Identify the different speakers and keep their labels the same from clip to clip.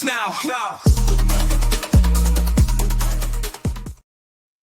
Speaker 1: now.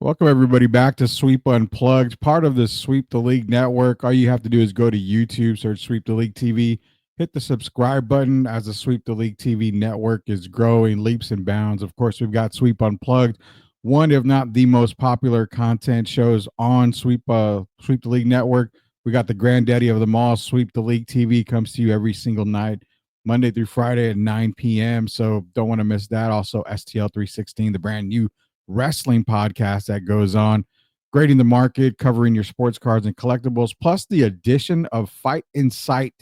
Speaker 2: Welcome, everybody, back to Sweep Unplugged, part of the Sweep the League network. All you have to do is go to YouTube, search Sweep the League TV, hit the subscribe button as the Sweep the League TV network is growing leaps and bounds. Of course, we've got Sweep Unplugged, one, if not the most popular content shows on Sweep the League network. We got the granddaddy of them all, Sweep the League TV, comes to you every single night, Monday through Friday at 9 p.m. So don't want to miss that. Also, STL 316, the brand new wrestling podcast that goes on, grading the market, covering your sports cards and collectibles, plus the addition of Fight Insight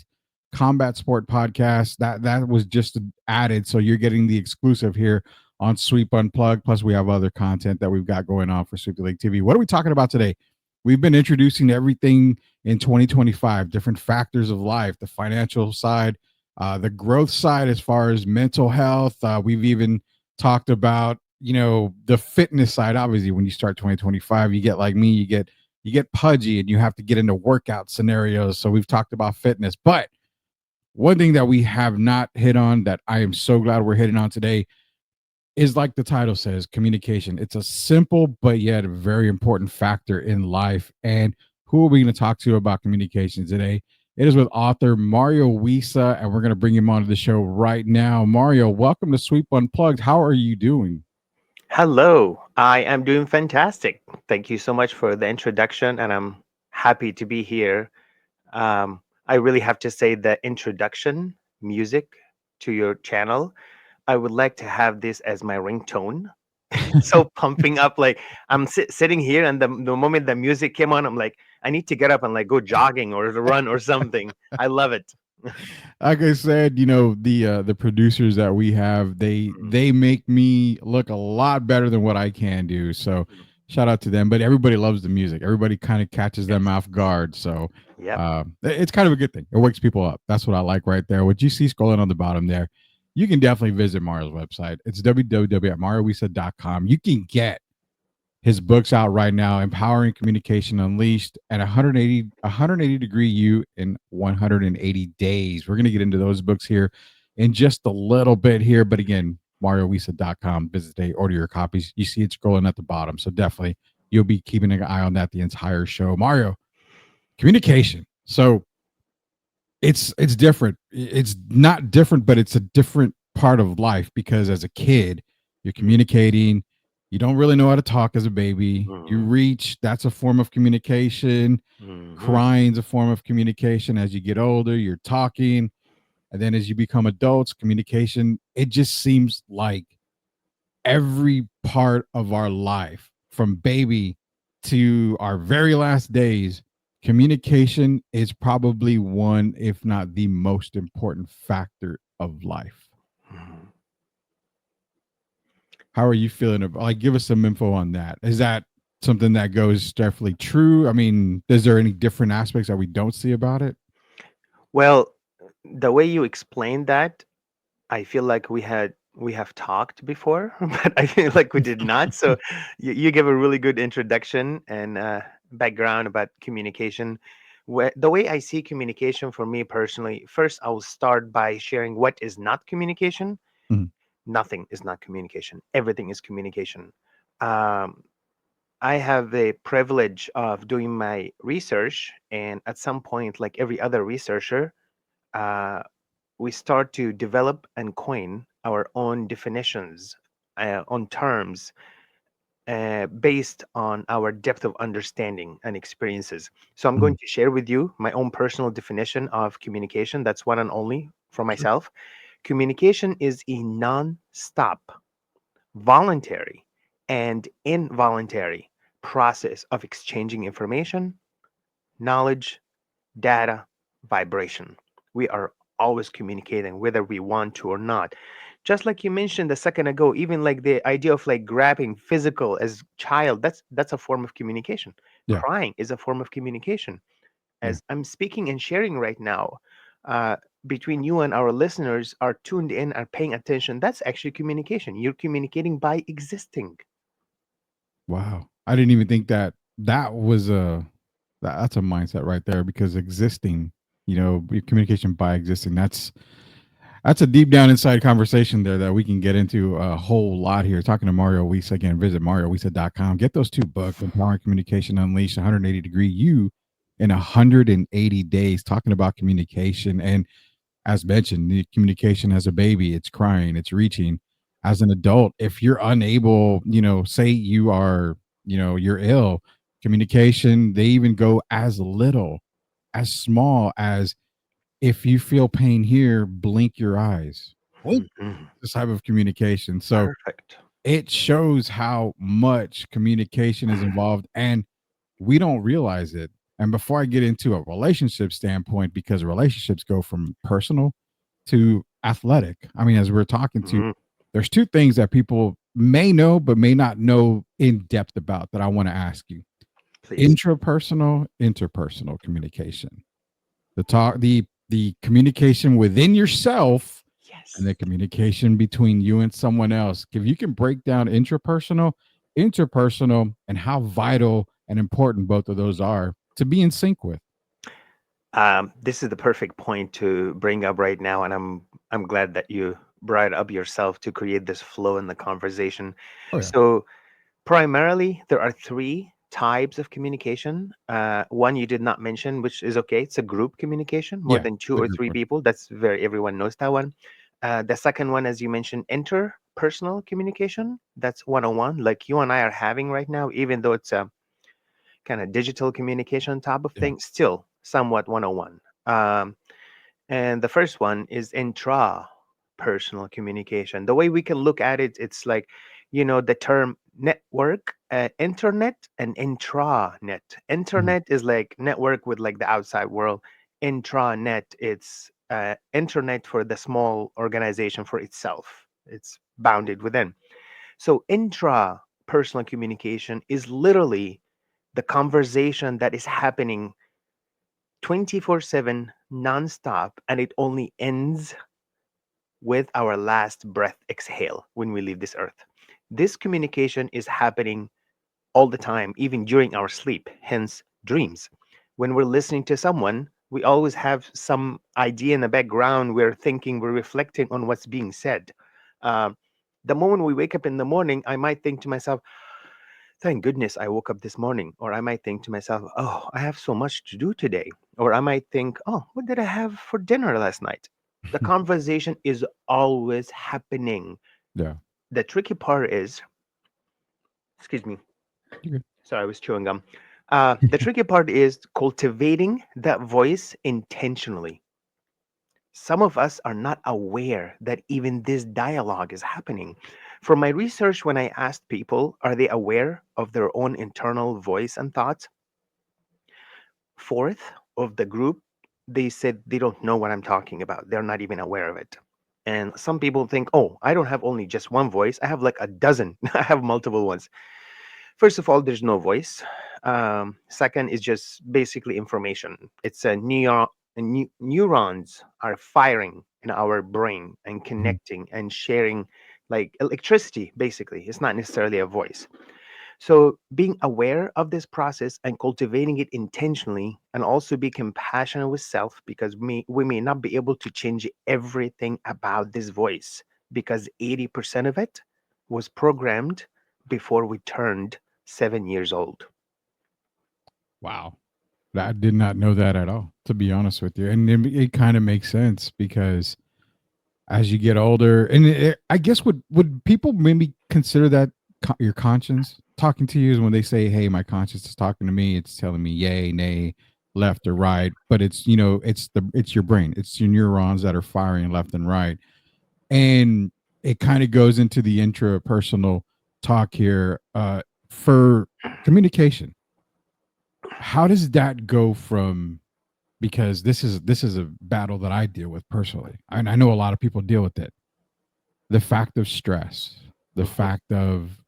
Speaker 2: combat sport podcast that was just added. So you're getting the exclusive here on Sweep Unplugged. Plus, we have other content that we've got going on for Sweep the League TV. What are we talking about today? We've been introducing everything in 2025, different factors of life, the financial side, the growth side as far as mental health. We've even talked about the fitness side. Obviously, when you start 2025, you get like me, you get pudgy and you have to get into workout scenarios. So we've talked about fitness, but one thing that we have not hit on that I am so glad we're hitting on today is, like the title says, communication. It's a simple but yet a very important factor in life. And who are we going to talk to about communication today? It is with author Mario Wissa, and we're going to bring him onto the show right now. Mario, welcome to Sweep Unplugged. How are you doing?
Speaker 3: Hello, I am doing fantastic. Thank you so much for the introduction, and I'm happy to be here. I really have to say the introduction music to your channel, I would like to have this as my ringtone. So pumping up, like I'm sitting here, and the moment the music came on, I'm like, I need to get up and like go jogging or to run or something. I love it.
Speaker 2: Like I said, the producers that we have, they make me look a lot better than what I can do. So shout out to them. But everybody loves the music. Everybody kind of catches them off guard. So
Speaker 3: Yep.
Speaker 2: it's kind of a good thing. It wakes people up. That's what I like right there. What you see scrolling on the bottom there, you can definitely visit Mario's website. It's www.mariowissa.com. You can get his book's out right now, Empowering Communication Unleashed, and 180 Degree You in 180 Days. We're going to get into those books here in just a little bit here. But again, mariowissa.com. Visit today, order your copies. You see it scrolling at the bottom. So definitely you'll be keeping an eye on that the entire show. Mario, communication. So it's different. It's not different, but it's a different part of life, because as a kid, you're communicating. You don't really know how to talk as a baby. You reach, that's a form of communication. Crying's a form of communication. As you get older, you're talking. And then as you become adults, communication, it just seems like every part of our life, from baby to our very last days, communication is probably one, if not the most important factor of life. How are you feeling about, like, give us some info on that? Is that something that goes definitely true? I mean, is there any different aspects that we don't see about it?
Speaker 3: Well, the way you explained that, I feel like we have talked before, but I feel like we did not. So you gave a really good introduction and background about communication. The way I see communication for me personally, first I'll start by sharing what is not communication.
Speaker 2: Mhm.
Speaker 3: Nothing is not communication. Everything is communication. Um, I have the privilege of doing my research, and at some point, like every other researcher, uh, we start to develop and coin our own definitions on terms based on our depth of understanding and experiences. So I'm going
Speaker 2: Mhm.
Speaker 3: to share with you my own personal definition of communication. That's one and only for
Speaker 2: Sure.
Speaker 3: myself. Communication is a non-stop, voluntary, and involuntary process of exchanging information, knowledge, data, vibration. We are always communicating whether we want to or not. Just like you mentioned a second ago, even like the idea of like grabbing physical as child, that's a form of communication.
Speaker 2: Yeah.
Speaker 3: Crying is a form of communication.
Speaker 2: Yeah.
Speaker 3: As I'm speaking and sharing right now, uh, between you and our listeners are tuned in, are paying attention. That's actually communication. You're communicating by existing.
Speaker 2: Wow. I didn't even think that that was that's a mindset right there, because existing, your communication by existing, That's a deep down inside conversation there that we can get into a whole lot here. Talking to Mario Wissa again, visit mariowissa.com. Get those two books, Empowering Communication Unleashed, 180 Degree You in 180 Days, talking about communication. And as mentioned, the communication as a baby, it's crying, it's reaching. As an adult, if you're unable, say you are, you're ill, communication, they even go as little, as small as if you feel pain here, blink your eyes. Blink.
Speaker 3: Mhm.
Speaker 2: This type of communication. So
Speaker 3: Perfect.
Speaker 2: it shows how much communication is involved and we don't realize it. And before I get into a relationship standpoint, because relationships go from personal to athletic. I mean, as we're talking to,
Speaker 3: Mhm.
Speaker 2: there's two things that people may know, but may not know in depth about that I want to ask you.
Speaker 3: Please.
Speaker 2: Intrapersonal, interpersonal communication. The communication within yourself and
Speaker 3: Yes.
Speaker 2: the communication between you and someone else. If you can break down intrapersonal, interpersonal, and how vital and important both of those are to be in sync with.
Speaker 3: This is the perfect point to bring up right now, and I'm glad that you brought it up yourself to create this flow in the conversation.
Speaker 2: Oh yeah.
Speaker 3: So primarily, there are three types of communication. One you did not mention, which is okay. It's a group communication, more
Speaker 2: Yeah.
Speaker 3: than two
Speaker 2: The
Speaker 3: or
Speaker 2: group
Speaker 3: three
Speaker 2: one.
Speaker 3: people. That's very everyone knows that one. The second one, as you mentioned, interpersonal communication. That's one-on-one, like you and I are having right now, even though it's a kind of digital communication type of
Speaker 2: Yeah.
Speaker 3: thing, still somewhat one-on-one. And the first one is intra-personal communication. The way we can look at it, it's like, the term network, internet, and intranet.
Speaker 2: Mhm.
Speaker 3: Internet is like network with like the outside world. Intranet, it's internet for the small organization for itself. It's bounded within. So intra-personal communication is literally the conversation that is happening 24/7 nonstop, and it only ends with our last breath exhale when we leave this earth. This communication is happening all the time, even during our sleep, hence dreams. When we're listening to someone, we always have some idea in the background. We're thinking, we're reflecting on what's being said. Um, the moment we wake up in the morning, I might think to myself, thank goodness I woke up this morning. Or I might think to myself, oh, I have so much to do today. Or I might think, oh, what did I have for dinner last night? The conversation is always happening.
Speaker 2: Yeah.
Speaker 3: The tricky part is, excuse me,
Speaker 2: You're
Speaker 3: sorry, I was chewing gum. The tricky part is cultivating that voice intentionally. Some of us are not aware that even this dialogue is happening. From my research, when I asked people, are they aware of their own internal voice and thoughts? Fourth of the group, they said they don't know what I'm talking about. They're not even aware of it. And some people think, oh, I don't have only just one voice. I have like a dozen. I have multiple ones. First of all, there's no voice. Second is just basically information. It's a neurons are firing in our brain and
Speaker 2: Mhm.
Speaker 3: connecting and sharing like electricity, basically. It's not necessarily a voice. So, being aware of this process and cultivating it intentionally, and also be compassionate with self because we may not be able to change everything about this voice because 80% of it was programmed before we turned 7 years old.
Speaker 2: Wow. I did not know that at all, to be honest with you. And it kind of makes sense because as you get older, and I guess would people maybe consider that your conscience talking to you is when they say, "Hey, my conscience is talking to me. It's telling me yay, nay, left or right." But it's it's your brain, it's your neurons that are firing left and right, and it kind of goes into the intrapersonal talk here for communication. How does that go from, because this is a battle that I deal with personally, and I know a lot of people deal with it, the fact of stress, the
Speaker 3: Mhm.
Speaker 2: fact of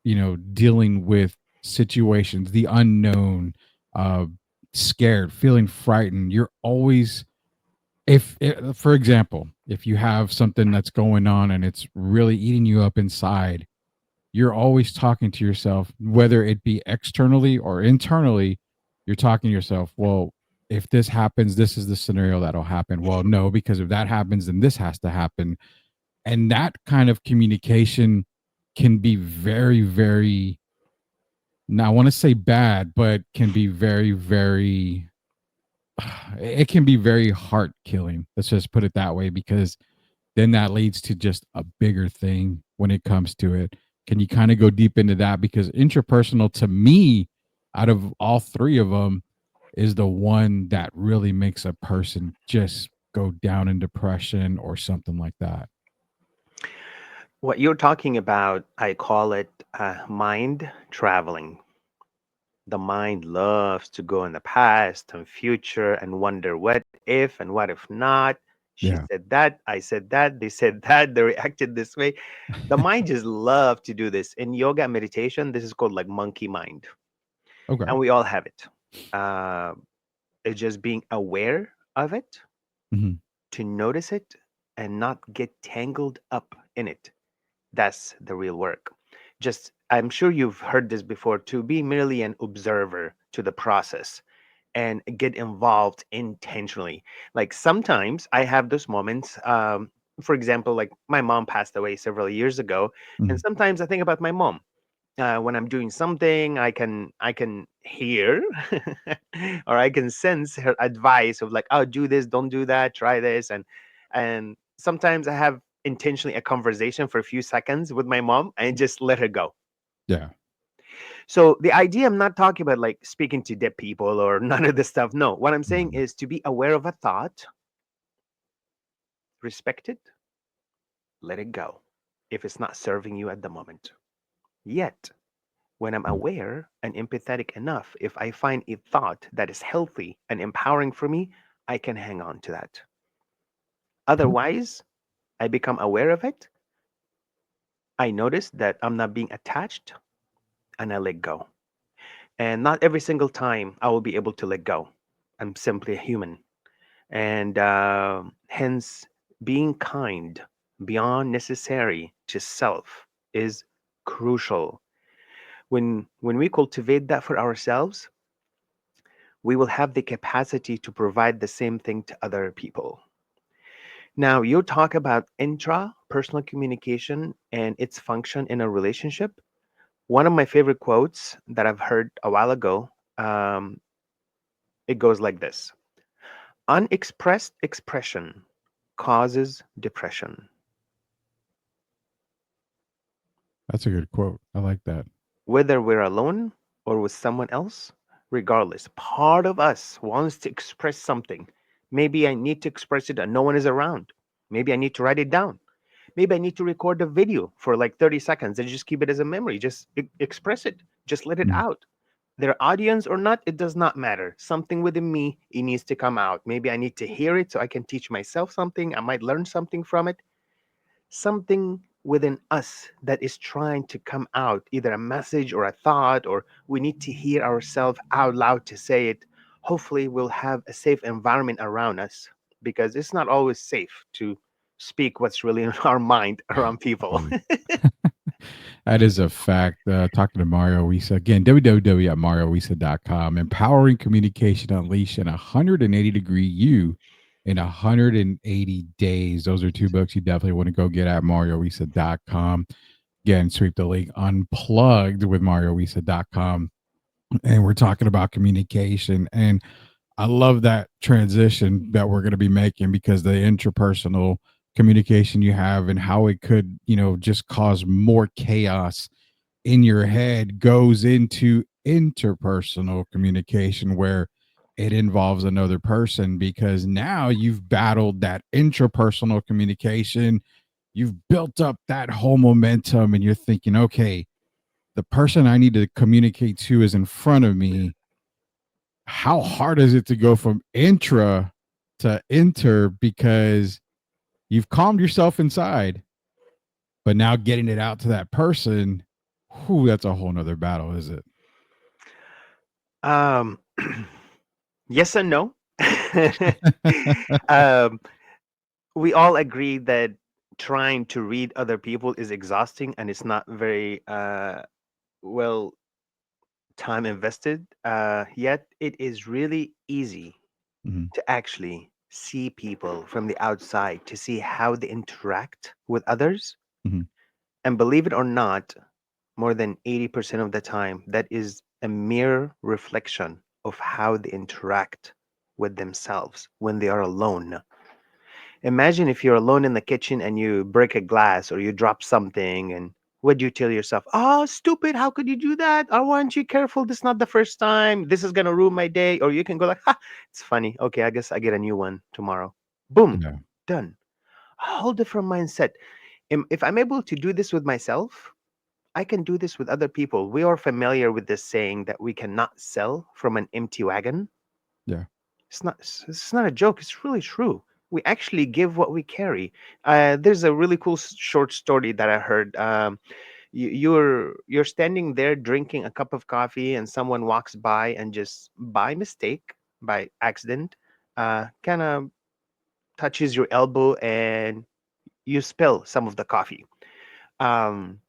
Speaker 2: dealing with situations, the unknown, uh scared, feeling frightened. You're always, if for example, if you have something that's going on and it's really eating you up inside, you're always talking to yourself, whether it be externally or internally. You're talking to yourself, well, if this happens, this is the scenario that'll happen. Well, no, because if that happens, then this has to happen. And that kind of communication can be very, very, now I want to say bad, but can be very, very, it can be very heart killing. Let's just put it that way, because then that leads to just a bigger thing when it comes to it. Can you kind of go deep into that? Because intrapersonal, to me, out of all three of them, is the one that really makes a person just go down in depression or something like that.
Speaker 3: What you're talking about, I call it mind traveling. The mind loves to go in the past and future and wonder what if and what if not. She
Speaker 2: Yeah.
Speaker 3: said that, I said that, they said that, they reacted this way. The mind just love to do this. In yoga and meditation, this is called like monkey mind.
Speaker 2: Okay.
Speaker 3: And we all have it. Uh, it's just being aware of it,
Speaker 2: Hmm.
Speaker 3: to notice it and not get tangled up in it. That's the real work. Just, I'm sure you've heard this before, to be merely an observer to the process and get involved intentionally. Like sometimes I have those moments. For example, like my mom passed away several years ago, and
Speaker 2: Hmm.
Speaker 3: sometimes I think about my mom. When I'm doing something, I can hear or I can sense her advice of like, oh, do this, don't do that, try this, and sometimes I have intentionally a conversation for a few seconds with my mom and just let her go.
Speaker 2: Yeah.
Speaker 3: So the idea, I'm not talking about like speaking to dead people or none of this stuff. No, what I'm saying
Speaker 2: Mhm.
Speaker 3: is to be aware of a thought, respect it, let it go if it's not serving you at the moment. Yet, when I'm
Speaker 2: Mm.
Speaker 3: aware and empathetic enough, if I find a thought that is healthy and empowering for me, I can hang on to that.
Speaker 2: Per-
Speaker 3: Otherwise, I become aware of it. I notice that I'm not being attached and I let go. And not every single time I will be able to let go. I'm simply a human. And hence, being kind beyond necessary to self is crucial. When we cultivate that for ourselves, we will have the capacity to provide the same thing to other people. Now, you talk about intra-personal communication and its function in a relationship. One of my favorite quotes that I've heard a while ago, um, it goes like this: unexpressed expression causes depression.
Speaker 2: That's a good quote. I like that.
Speaker 3: Whether we're alone or with someone else, regardless, part of us wants to express something. Maybe I need to express it and no one is around. Maybe I need to write it down. Maybe I need to record a video for like 30 seconds and just keep it as a memory. Just express it. Just let it
Speaker 2: Mm.
Speaker 3: out. Their audience or not, it does not matter. Something within me, it needs to come out. Maybe I need to hear it so I can teach myself something. I might learn something from it. Something within us that is trying to come out, either a message or a thought, or we need to hear ourselves out loud to say it. Hopefully, we'll have a safe environment around us, because it's not always safe to speak what's really in our mind around people.
Speaker 2: Oh, that is a fact. Talking to Mario Wissa again, www.mariowissa.com. Empowering Communication Unleashed in 180-degree you in 180 days. Those are two books you definitely want to go get at mariowissa.com. Again, Sweep the League Unplugged with mariowissa.com. And we're talking about communication. And I love that transition that we're going to be making, because the interpersonal communication you have and how it could, just cause more chaos in your head goes into interpersonal communication, where it involves another person, because now you've battled that intrapersonal communication. You've built up that whole momentum and you're thinking, okay, the person I need to communicate to is in front of me. How hard is it to go from intra to inter, because you've calmed yourself inside, but now getting it out to that person, whew, that's a whole nother battle, is it?
Speaker 3: um, yes and no. um, we all agree that trying to read other people is exhausting and it's not very well time invested. Yet it is really easy
Speaker 2: Hmm.
Speaker 3: to actually see people from the outside, to see how they interact with others.
Speaker 2: Hmm.
Speaker 3: And believe it or not, more than 80% of the time, that is a mere reflection of how they interact with themselves when they are alone. Imagine if you're alone in the kitchen and you break a glass or you drop something, and what do you tell yourself? Oh, stupid, how could you do that? Oh, aren't you careful? This is not the first time. This is gonna ruin my day. Or you can go like, ha, it's funny. Okay, I guess I get a new one tomorrow. Boom,
Speaker 2: Yeah.
Speaker 3: done. A whole different mindset. If I'm able to do this with myself, I can do this with other people. We are familiar with this saying that we cannot sell from an empty wagon.
Speaker 2: Yeah.
Speaker 3: It's not a joke. It's really true. We actually give what we carry. There's a really cool short story that I heard. You're standing there drinking a cup of coffee, and someone walks by and just by mistake, by accident, kind of touches your elbow, and you spill some of the coffee. Um,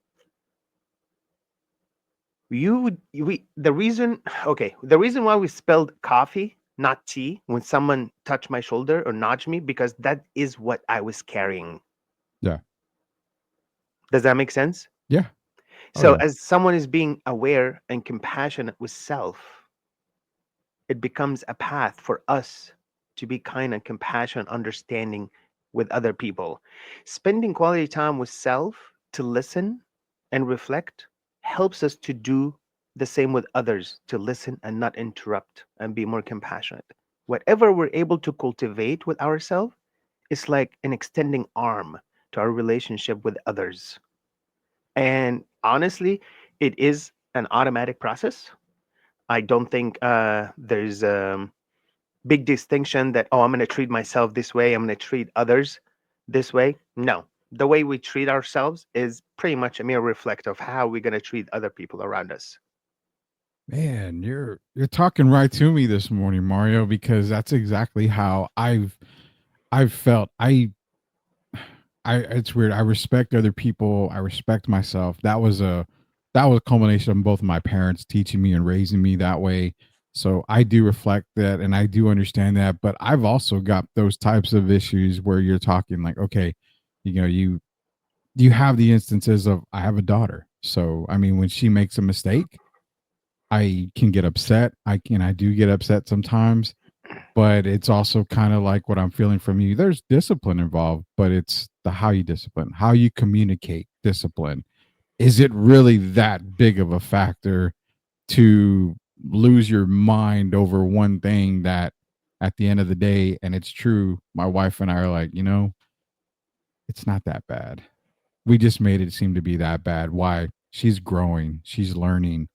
Speaker 3: the reason okay, the reason why we spelled coffee, not tea, when someone touched my shoulder or nudged me, because that is what I was carrying.
Speaker 2: Yeah.
Speaker 3: Does that make sense?
Speaker 2: Yeah. Oh
Speaker 3: So
Speaker 2: yeah.
Speaker 3: as someone is being aware and compassionate with self, it becomes a path for us to be kind and compassionate, understanding with other people. Spending quality time with self to listen and reflect helps us to do the same with others, to listen and not interrupt and be more compassionate. Whatever we're able to cultivate with ourselves is like an extending arm to our relationship with others. And honestly, it is an automatic process. I don't think there's big distinction that, oh, I'm going to treat myself this way, I'm going to treat others this way. No, the way we treat ourselves is pretty much a mere reflect of how we're going to treat other people around us.
Speaker 2: Man, you're talking right to me this morning, Mario, because that's exactly how I've felt. I it's weird. I respect other people. I respect myself. That was a culmination of both of my parents teaching me and raising me that way. So I do reflect that and I do understand that. But I've also got those types of issues where you're talking like, okay, you have the instances of I have a daughter. So I mean when she makes a mistake, I can get upset. I do get upset sometimes, but it's also kind of like what I'm feeling from you. There's discipline involved, but it's the how you discipline, how you communicate discipline. Is it really that big of a factor to lose your mind over one thing that at the end of the day, and it's true, my wife and I are like, it's not that bad. We just made it seem to be that bad. Why? She's growing, she's learning.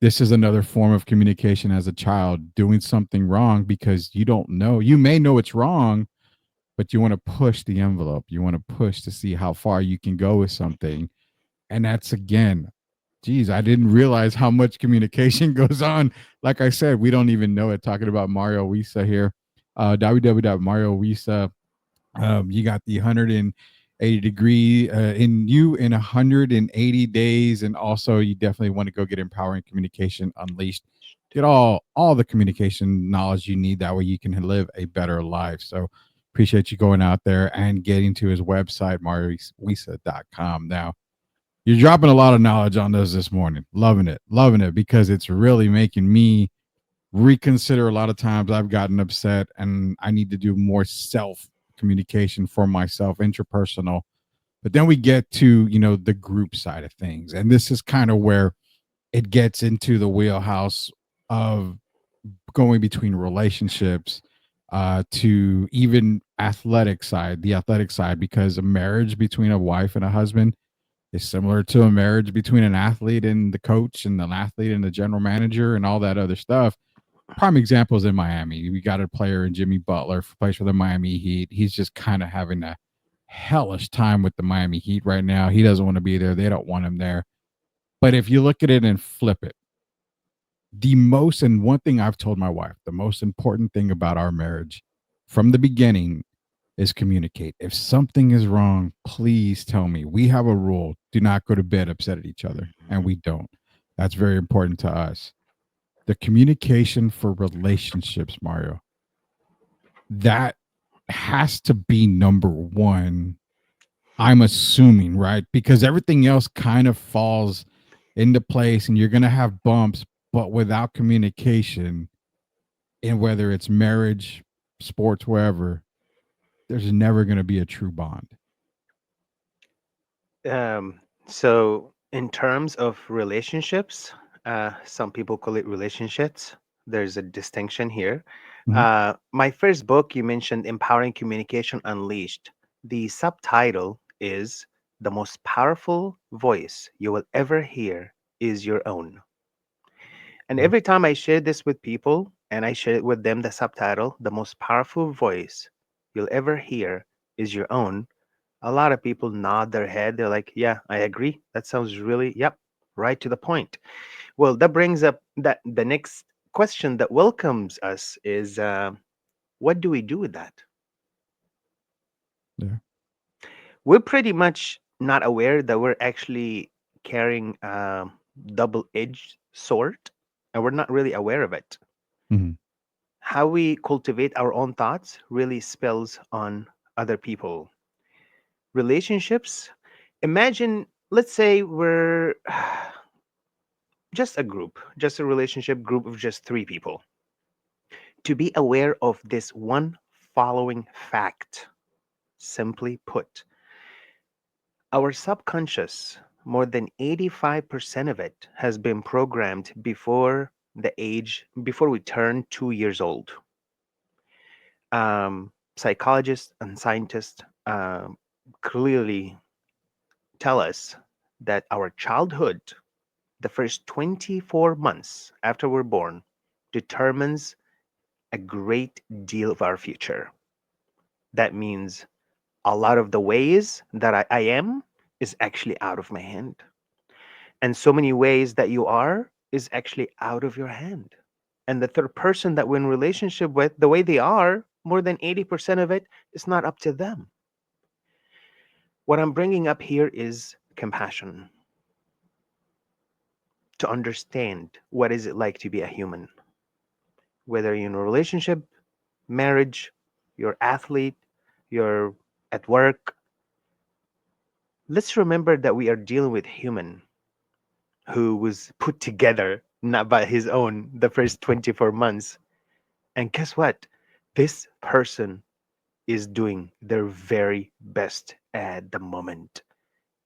Speaker 2: This is another form of communication as a child doing something wrong because you don't know. You may know it's wrong, but you want to push the envelope. You want to push to see how far you can go with something. And that's again, geez, I didn't realize how much communication goes on. Like I said, we don't even know it. Talking about Mario Wissa here, www.mariowissa. You got the 180 degree in you in 180 days, and also you definitely want to go get Empowering Communication Unleashed. Get all the communication knowledge you need. That way you can live a better life. So appreciate you going out there and getting to his website, mariowisa.com. Now you're dropping a lot of knowledge on us this morning. Loving it because it's really making me reconsider a lot of times I've gotten upset and I need to do more self communication for myself, interpersonal. But then we get to, the group side of things. And this is kind of where it gets into the wheelhouse of going between relationships to even the athletic side, because a marriage between a wife and a husband is similar to a marriage between an athlete and the coach and an athlete and the general manager and all that other stuff. Prime examples in Miami. We got a player in Jimmy Butler, plays for the Miami Heat. He's just kind of having a hellish time with the Miami Heat right now. He doesn't want to be there. They don't want him there. But if you look at it and flip it, and one thing I've told my wife, the most important thing about our marriage from the beginning is communicate. If something is wrong, please tell me. We have a rule: do not go to bed upset at each other. And we don't. That's very important to us. The communication for relationships, Mario. that has to be number one. I'm assuming, right? Because everything else kind of falls into place and you're going to have bumps, but without communication, and whether it's marriage, sports, wherever, there's never going to be a true bond.
Speaker 3: So, in terms of relationships, some people call it relationships. There's a distinction here.
Speaker 2: Mhm.
Speaker 3: My first book, you mentioned Empowering Communication Unleashed. The subtitle is The Most Powerful Voice You Will Ever Hear is Your Own. And
Speaker 2: Okay.
Speaker 3: every time I share this with people and I share it with them, the subtitle, The Most Powerful Voice You'll Ever Hear is Your Own, a lot of people nod their head. They're like, yeah, I agree. That sounds really, yep, right to the point. Well, that brings up that the next question that welcomes us is what do we do with that?
Speaker 2: Yeah.
Speaker 3: We're pretty much not aware that we're actually carrying a double edged sword, and we're not really aware of it.
Speaker 2: Mhm.
Speaker 3: How we cultivate our own thoughts really spills on other people. Relationships, imagine, let's say we're just a group, just a relationship group of just three people, to be aware of this one following fact. Simply put, our subconscious, more than 85% of it, has been programmed before we turn 2 years old. Psychologists and scientists clearly tell us that our childhood, the first 24 months after we're born, determines a great deal of our future. That means a lot of the ways that I am is actually out of my hand. And so many ways that you are is actually out of your hand. And the third person that we're in relationship with, the way they are, more than 80% of it is not up to them. What I'm bringing up here is compassion, to understand what is it like to be a human, whether you're in a relationship, marriage, you're athlete, you're at work. Let's remember that we are dealing with human who was put together not by his own the first 24 months. And guess what? This person is doing their very best at the moment.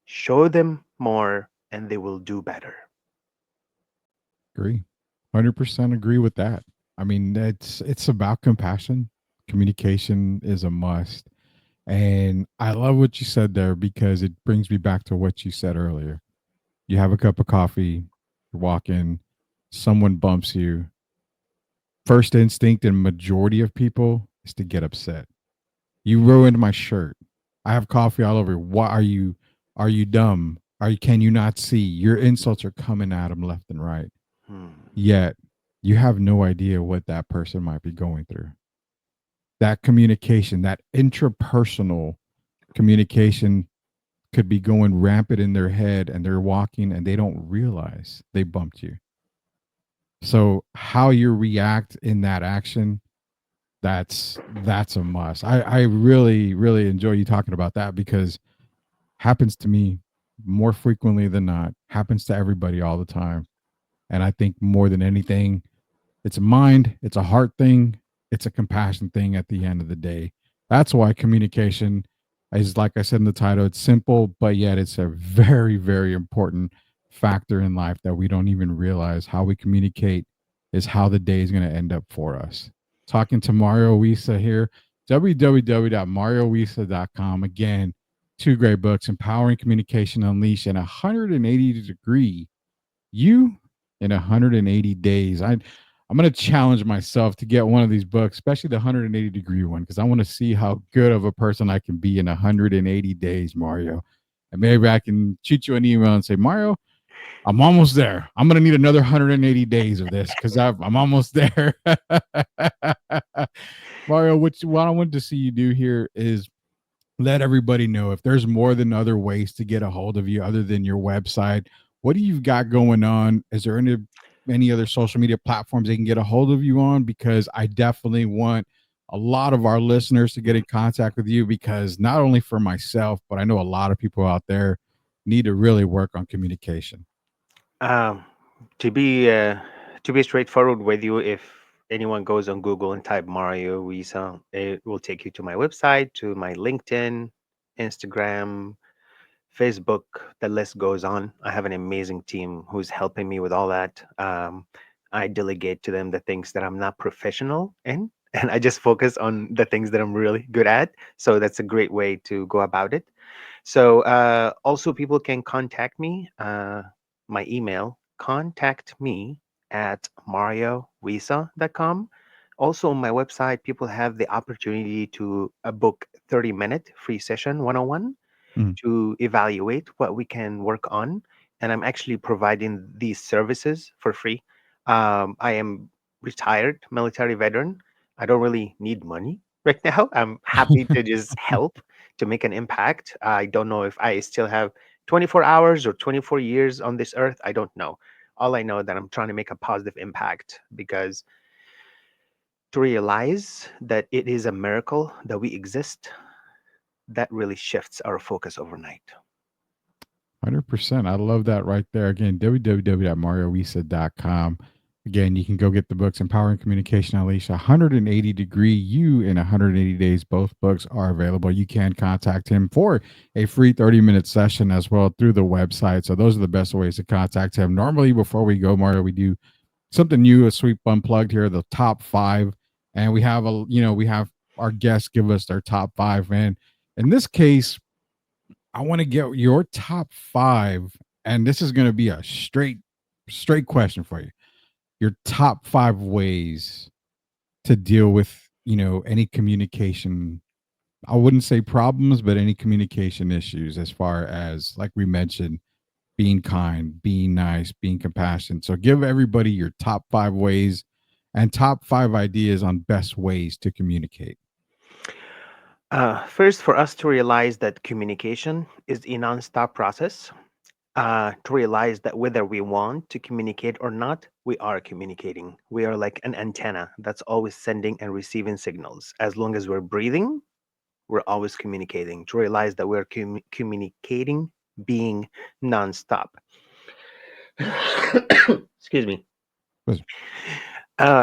Speaker 3: Show them more and they will do better.
Speaker 2: Agree. 100% agree with that. I mean, it's about compassion. Communication is a must. And I love what you said there because it brings me back to what you said earlier. You have a cup of coffee, you're walking, someone bumps you. First instinct in majority of people is to get upset. You ruined my shirt. I have coffee all over. Why are you dumb? Can you not see? Your insults are coming at them left and right.
Speaker 3: Hmm.
Speaker 2: Yet you have no idea what that person might be going through. That communication, that intrapersonal communication could be going rampant in their head and they're walking and they don't realize they bumped you. So how you react in that action, that's a must. I really enjoy you talking about that because happens to me more frequently than not, happens to everybody all the time. And I think more than anything, it's a mind, it's a heart thing, it's a compassion thing at the end of the day. That's why communication is, like I said in the title, it's simple, but yet it's a very important factor in life that we don't even realize. How we communicate is how the day is going to end up for us. Talking to Mario Wissa here, www.mariowissa.com. Again, two great books, Empowering Communication Unleashed and 180-degree you in 180 days. I'm going to challenge myself to get one of these books, especially the 180-degree one, because I want to see how good of a person I can be in 180 days, Mario. And maybe I can shoot you an email and say, Mario, I'm almost there. I'm going to need another 180 days of this because I'm almost there. Mario, what I want to see you do here is let everybody know if there's more than other ways to get a hold of you other than your website. What do you got going on? Is there any other social media platforms they can get a hold of you on? Because I definitely want a lot of our listeners to get in contact with you? Because not only for myself, but I know a lot of people out there need to really work on communication.
Speaker 3: Um, to be uh, to be straightforward with you, if anyone goes on Google and type Mario Wissa, it will take you to my website, to my LinkedIn, Instagram, Facebook. The list goes on. I have an amazing team who's helping me with all that. I delegate to them the things that I'm not professional in, and I just focus on the things that I'm really good at. So that's a great way to go about it. So also people can contact me. My email, contact me at mariowisa.com. Also on my website, people have the opportunity to book 30-minute free session 101
Speaker 2: Mm.
Speaker 3: to evaluate what we can work on. And I'm actually providing these services for free. I am retired military veteran. I don't really need money right now. I'm happy to just help to make an impact. I don't know if I still have 24 hours or 24 years on this earth. I don't know. All I know that I'm trying to make a positive impact, because to realize that it is a miracle that we exist, that really shifts our focus overnight.
Speaker 2: 100%. I love that right there. Again, www.mariowisa.com. Again, you can go get the books Empowering Communication Unleashed, 180-degree You in 180 Days. Both books are available. You can contact him for a free 30-minute session as well through the website. So those are the best ways to contact him. Normally, before we go, Mario, we do something new, a sweep unplugged here, the top five. And we have our guests give us their top five. And in this case, I want to get your top five, and this is going to be a straight question for you. Your top five ways to deal with, any communication. I wouldn't say problems, but any communication issues, as far as, like we mentioned, being kind, being nice, being compassionate. So give everybody your top five ways and top five ideas on best ways to communicate.
Speaker 3: First, for us to realize that communication is a non-stop process, to realize that whether we want to communicate or not, we are communicating. We are like an antenna that's always sending and receiving signals. As long as we're breathing, we're always communicating. To realize that we're communicating, being non-stop. Excuse me.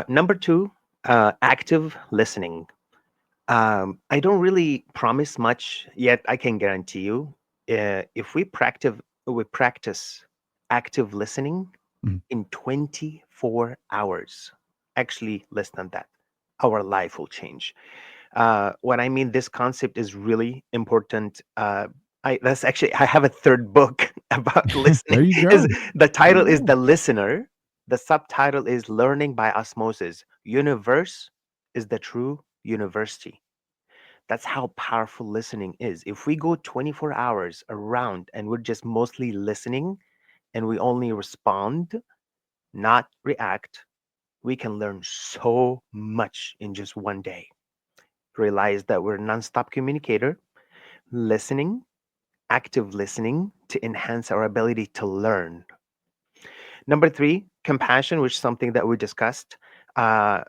Speaker 3: Number two, active listening. I don't really promise much, yet I can guarantee you, if we practice active listening
Speaker 2: Mm.
Speaker 3: in 24 hours, actually less than that, our life will change. What I mean, this concept is really important. I have a third book about listening.
Speaker 2: There you
Speaker 3: Is
Speaker 2: go.
Speaker 3: the
Speaker 2: There
Speaker 3: title
Speaker 2: you
Speaker 3: is
Speaker 2: go.
Speaker 3: The Listener. The subtitle is Learning by Osmosis. Universe is the true university. That's how powerful listening is. If we go 24 hours around and we're just mostly listening and we only respond, not react, we can learn so much in just one day. Realize that we're a nonstop communicator, listening, active listening to enhance our ability to learn. Number three, compassion, which is something that we discussed. Uh,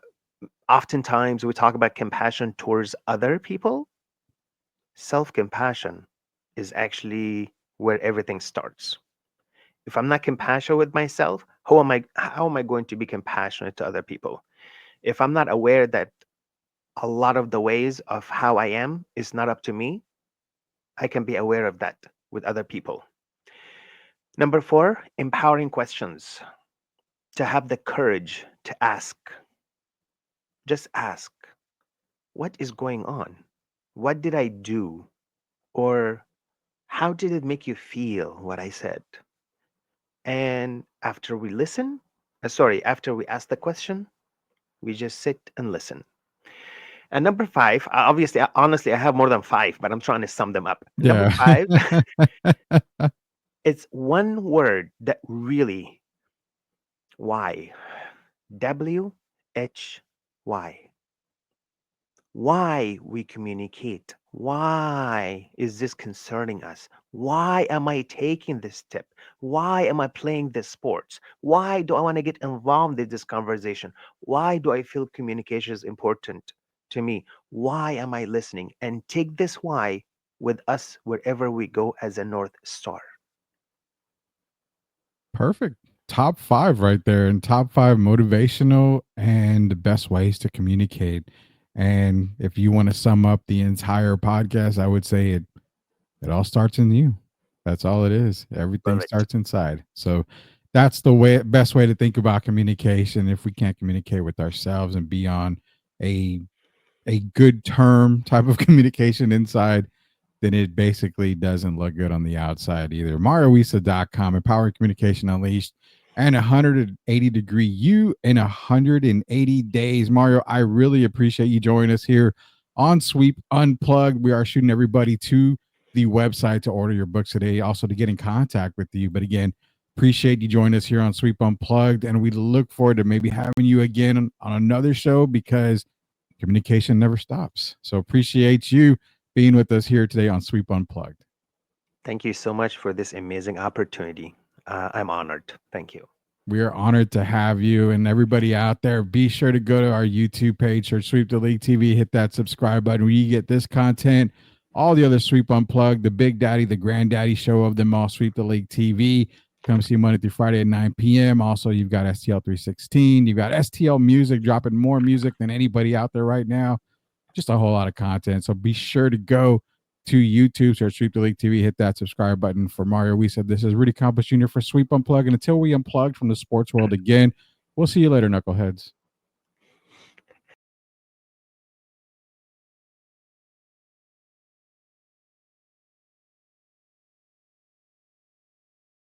Speaker 3: Oftentimes we talk about compassion towards other people. Self compassion is actually where everything starts. If I'm not compassionate with myself, how am I going to be compassionate to other people? If I'm not aware that a lot of the ways of how I am is not up to me, I can be aware of that with other people. Number four, empowering questions. To have the courage to ask. Just ask, what is going on? What did I do? Or how did it make you feel what I said? And after we listen, after we ask the question, we just sit and listen. And number five, obviously, honestly, I have more than five, but I'm trying to sum them up. Number
Speaker 2: Yeah.
Speaker 3: five, it's one word that really, why? WHY. Why we communicate? Why is this concerning us? Why am I taking this tip? Why am I playing this sports? Why do I want to get involved in this conversation? Why do I feel communication is important? to me, why am I listening? And take this why with us wherever we go as a North Star.
Speaker 2: Perfect. Top five right there, and top five motivational and the best ways to communicate. And if you want to sum up the entire podcast, I would say it all starts in you. That's all it is.
Speaker 3: Love
Speaker 2: Everything
Speaker 3: it.
Speaker 2: starts inside. So that's the best way to think about communication. If we can't communicate with ourselves and be on a a good term type of communication inside, then it basically doesn't look good on the outside either. MarioWissa.com, empowering communication unleashed, and 180-degree you in 180 days. Mario, I really appreciate you joining us here on Sweep Unplugged. We are shooting everybody to the website to order your books today, also to get in contact with you. But again, appreciate you joining us here on Sweep Unplugged, and we look forward to maybe having you again on another show because communication never stops. So appreciate you being with us here today on Sweep Unplugged.
Speaker 3: Thank you so much for this amazing opportunity. I'm honored. Thank you.
Speaker 2: We are honored to have you, and everybody out there. Be sure to go to our YouTube page, search Sweep the League TV, hit that subscribe button where you get this content, all the other Sweep Unplugged, the Big Daddy, the Granddaddy show of them all, Sweep the League TV. Come see Monday through Friday at 9 p.m. Also, you've got STL 316. You've got STL Music dropping more music than anybody out there right now. Just a whole lot of content. So be sure to go to YouTube, search Sweep the League TV, hit that subscribe button. For Mario Wissa, this is Rudy Campos Jr. for Sweep Unplugged. And until we unplug from the sports world again, we'll see you later, knuckleheads.